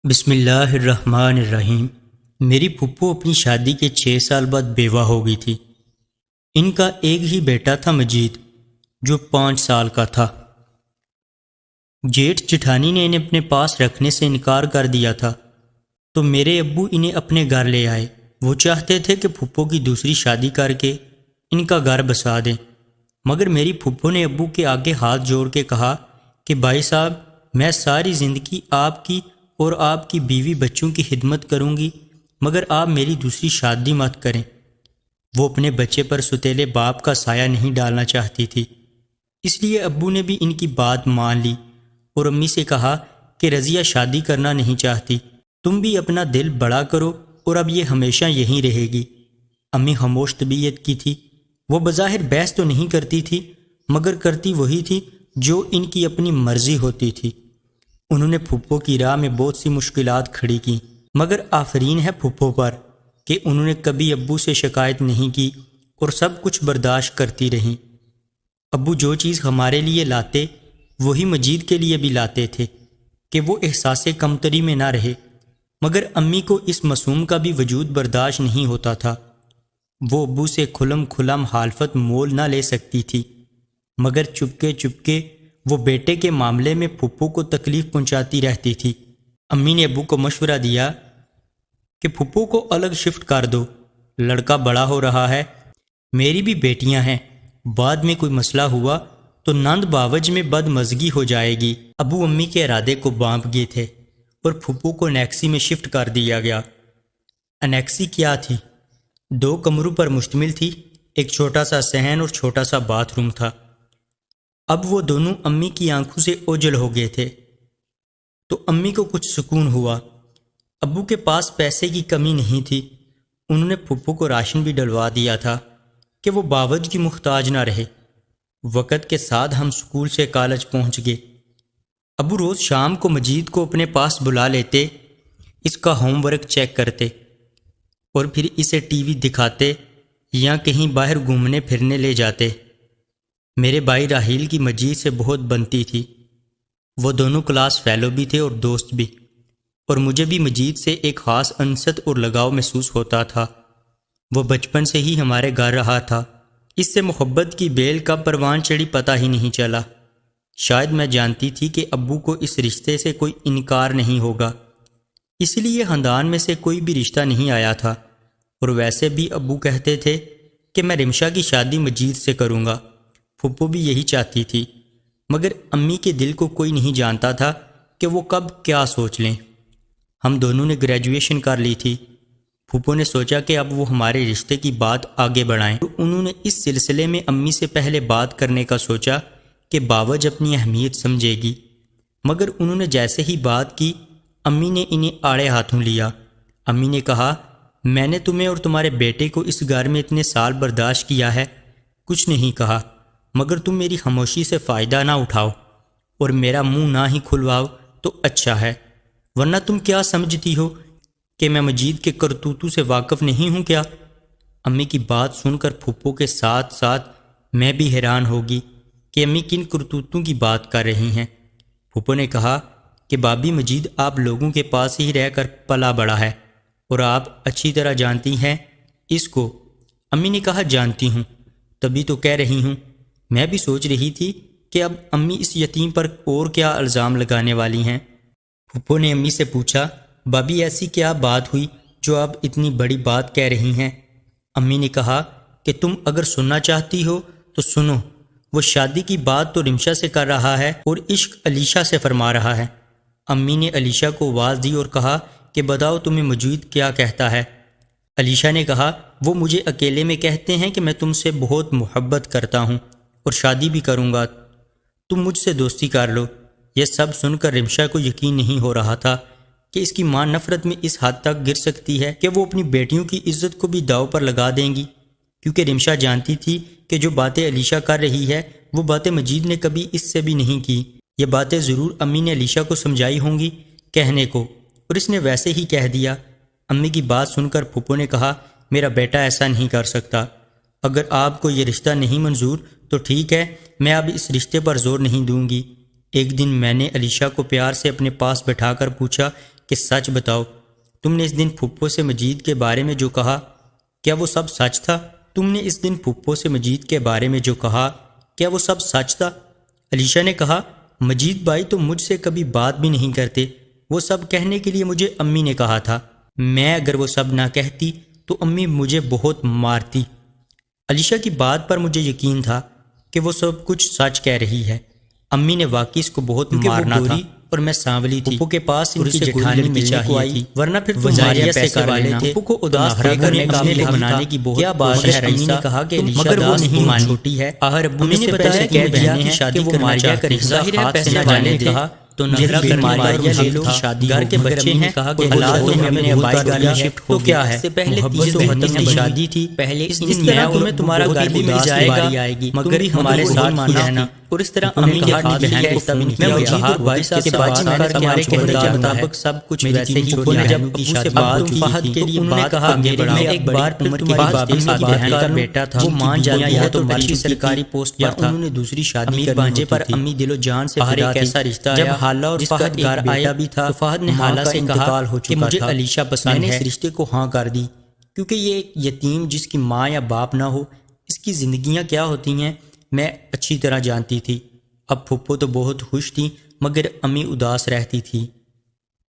بسم اللہ الرحمن الرحیم۔ میری پھپھو اپنی شادی کے 6 سال بعد بیوہ ہو گئی تھی۔ ان کا ایک ہی بیٹا تھا مجید، جو 5 سال کا تھا۔ جیٹھ جٹھانی نے انہیں اپنے پاس رکھنے سے انکار کر دیا تھا، تو میرے ابو انہیں اپنے گھر لے آئے۔ وہ چاہتے تھے کہ پھپھو کی دوسری شادی کر کے ان کا گھر بسا دیں، مگر میری پھپھو نے ابو کے آگے ہاتھ جوڑ کے کہا کہ بھائی صاحب، میں ساری زندگی آپ کی اور آپ کی بیوی بچوں کی خدمت کروں گی، مگر آپ میری دوسری شادی مت کریں۔ وہ اپنے بچے پر ستیلے باپ کا سایہ نہیں ڈالنا چاہتی تھی، اس لیے ابو نے بھی ان کی بات مان لی اور امی سے کہا کہ رضیہ شادی کرنا نہیں چاہتی، تم بھی اپنا دل بڑا کرو اور اب یہ ہمیشہ یہیں رہے گی۔ امی خاموش طبیعت کی تھی، وہ بظاہر بحث تو نہیں کرتی تھی، مگر کرتی وہی تھی جو ان کی اپنی مرضی ہوتی تھی۔ انہوں نے پھپھو کی راہ میں بہت سی مشکلات کھڑی کیں، مگر آفرین ہے پھپھو پر کہ انہوں نے کبھی ابو سے شکایت نہیں کی اور سب کچھ برداشت کرتی رہیں۔ ابو جو چیز ہمارے لیے لاتے وہی مجید کے لیے بھی لاتے تھے کہ وہ احساس کمتری میں نہ رہے، مگر امی کو اس معصوم کا بھی وجود برداشت نہیں ہوتا تھا۔ وہ ابو سے کھلم کھلا مخالفت مول نہ لے سکتی تھی، مگر چپکے چپکے وہ بیٹے کے معاملے میں پھپھو کو تکلیف پہنچاتی رہتی تھی۔ امی نے ابو کو مشورہ دیا کہ پھپھو کو الگ شفٹ کر دو، لڑکا بڑا ہو رہا ہے، میری بھی بیٹیاں ہیں، بعد میں کوئی مسئلہ ہوا تو نند باوج میں بد مزگی ہو جائے گی۔ ابو امی کے ارادے کو بانپ گئے تھے اور پھپھو کو انیکسی میں شفٹ کر دیا گیا۔ انیکسی کیا تھی؟ 2 کمروں پر مشتمل تھی، ایک چھوٹا سا صحن اور چھوٹا سا باتھ روم تھا۔ اب وہ دونوں امی کی آنکھوں سے اوجھل ہو گئے تھے، تو امی کو کچھ سکون ہوا۔ ابو کے پاس پیسے کی کمی نہیں تھی، انہوں نے پھپھو کو راشن بھی ڈلوا دیا تھا کہ وہ باوج کی محتاج نہ رہے۔ وقت کے ساتھ ہم سکول سے کالج پہنچ گئے۔ ابو روز شام کو مجید کو اپنے پاس بلا لیتے، اس کا ہوم ورک چیک کرتے اور پھر اسے ٹی وی دکھاتے یا کہیں باہر گھومنے پھرنے لے جاتے۔ میرے بھائی راحیل کی مجید سے بہت بنتی تھی، وہ دونوں کلاس فیلو بھی تھے اور دوست بھی، اور مجھے بھی مجید سے ایک خاص انست اور لگاؤ محسوس ہوتا تھا۔ وہ بچپن سے ہی ہمارے گھر رہا تھا، اس سے محبت کی بیل کب پروان چڑھی پتہ ہی نہیں چلا۔ شاید میں جانتی تھی کہ ابو کو اس رشتے سے کوئی انکار نہیں ہوگا، اس لیے خاندان میں سے کوئی بھی رشتہ نہیں آیا تھا، اور ویسے بھی ابو کہتے تھے کہ میں رمشا کی شادی مجید سے کروں گا۔ پھپھو بھی یہی چاہتی تھی، مگر امی کے دل کو کوئی نہیں جانتا تھا کہ وہ کب کیا سوچ لیں۔ ہم دونوں نے گریجویشن کر لی تھی۔ پھپھو نے سوچا کہ اب وہ ہمارے رشتے کی بات آگے بڑھائیں، تو انہوں نے اس سلسلے میں امی سے پہلے بات کرنے کا سوچا کہ باوج اپنی اہمیت سمجھے گی، مگر انہوں نے جیسے ہی بات کی امی نے انہیں آڑے ہاتھوں لیا۔ امی نے کہا، میں نے تمہیں اور تمہارے بیٹے کو اس گھر میں اتنے سال برداشت کیا ہے، کچھ نہیں کہا، مگر تم میری خاموشی سے فائدہ نہ اٹھاؤ اور میرا منہ نہ ہی کھلواؤ تو اچھا ہے، ورنہ تم کیا سمجھتی ہو کہ میں مجید کے کرتوتوں سے واقف نہیں ہوں کیا؟ امی کی بات سن کر پھپھو کے ساتھ ساتھ میں بھی حیران ہوگی کہ امی کن کرتوتوں کی بات کر رہی ہیں۔ پھپھو نے کہا کہ بابی، مجید آپ لوگوں کے پاس ہی رہ کر پلا بڑا ہے اور آپ اچھی طرح جانتی ہیں اس کو۔ امی نے کہا، جانتی ہوں، تبھی تو کہہ رہی ہوں۔ میں بھی سوچ رہی تھی کہ اب امی اس یتیم پر اور کیا الزام لگانے والی ہیں۔ پھپھو نے امی سے پوچھا، بابی ایسی کیا بات ہوئی جو آپ اتنی بڑی بات کہہ رہی ہیں؟ امی نے کہا کہ تم اگر سننا چاہتی ہو تو سنو، وہ شادی کی بات تو رمشا سے کر رہا ہے اور عشق علیشا سے فرما رہا ہے۔ امی نے علیشا کو آواز دی اور کہا کہ بتاؤ تمہیں مجید کیا کہتا ہے؟ علیشا نے کہا، وہ مجھے اکیلے میں کہتے ہیں کہ میں تم سے بہت محبت کرتا ہوں اور شادی بھی کروں گا، تم مجھ سے دوستی کر لو۔ یہ سب سن کر رمشا کو یقین نہیں ہو رہا تھا کہ اس کی ماں نفرت میں اس حد تک گر سکتی ہے کہ وہ اپنی بیٹیوں کی عزت کو بھی داؤ پر لگا دیں گی، کیونکہ رمشا جانتی تھی کہ جو باتیں علیشا کر رہی ہے وہ باتیں مجید نے کبھی اس سے بھی نہیں کی۔ یہ باتیں ضرور امی نے علیشا کو سمجھائی ہوں گی کہنے کو، اور اس نے ویسے ہی کہہ دیا۔ امی کی بات سن کر پھپھو نے کہا، میرا بیٹا ایسا نہیں کر سکتا، اگر آپ کو یہ رشتہ نہیں منظور تو ٹھیک ہے، میں اب اس رشتے پر زور نہیں دوں گی۔ ایک دن میں نے علیشا کو پیار سے اپنے پاس بٹھا کر پوچھا کہ سچ بتاؤ، تم نے اس دن پھپھو سے مجید کے بارے میں جو کہا، کیا وہ سب سچ تھا؟ تم نے اس دن پھپھو سے مجید کے بارے میں جو کہا، کیا وہ سب سچ تھا؟ علیشہ نے کہا، مجید بھائی تو مجھ سے کبھی بات بھی نہیں کرتے، وہ سب کہنے کے لیے مجھے امی نے کہا تھا، میں اگر وہ سب نہ کہتی تو امی مجھے بہت مارتی۔ علیشہ کی بات پر مجھے یقین تھا کہ وہ سب کچھ سچ کہہ رہی ہے، امی نے واقعی اس کو بہت مارنا تھا اور میں سانولی تھی، پھپھو کے پاس ان کی جٹھانی ملنے کو آئی، ورنہ پھر وزاریہ سے کر لینا۔ پھپھو کو اداس دیکھ کر امی نے بنانے کی بہت کیا بات ہے، امی نے کہا کہ مگر وہ نہیں مانی، چھوٹی ہے، آخر ابو نے بتایا کہ بہنیں کی شادی کرنا چاہتے ہیں، ظاہر ہے پیسے نہ جانے دے، تو نظرہ کرنے ماریہ لے لو، شادی گھر کے بچے ہیں، کہا کہ حالات تو ہم نے اپنے گھر میں شفٹ ہو گیا ہے، اس سے پہلے محبت تو ختم کی شادی تھی، پہلے اس دن میں تمہیں تمہارا گھر بھی مل جائے گا، مگر ہمارے ساتھ ہی رہنا۔ اور اس طرح امی کے ہاتھ بہن کو تب میں مجید اور بھائی صاحب سے بات کر کے ہمارے کہنے کے مطابق سب کچھ ویسے ہی ہو جب ابو سے بات کی فہد کے لیے بات کہا میں ایک بار پھر تمہاری بہن کا بیٹا تھا، وہ مان جانا یا تو اچھی سرکاری پوسٹ پر تھا، انہوں نے دوسری شادی کرنی پر امی دل و جان سے فدا تھی۔ کیسا رشتہ جب حالہ اور فہد گھر آیا بھی تھا تو فہد نے حالہ سے انتقال ہو چکا تھا، مجھے علیشہ پسند ہے، میں نے اس رشتے کو ہاں کر دی کیونکہ یہ ایک یتیم جس کی ماں یا باپ نہ ہو، اس کی زندگیاں کیا ہوتی ہیں میں اچھی طرح جانتی تھی۔ اب پھپھو تو بہت خوش تھی مگر امی اداس رہتی تھی۔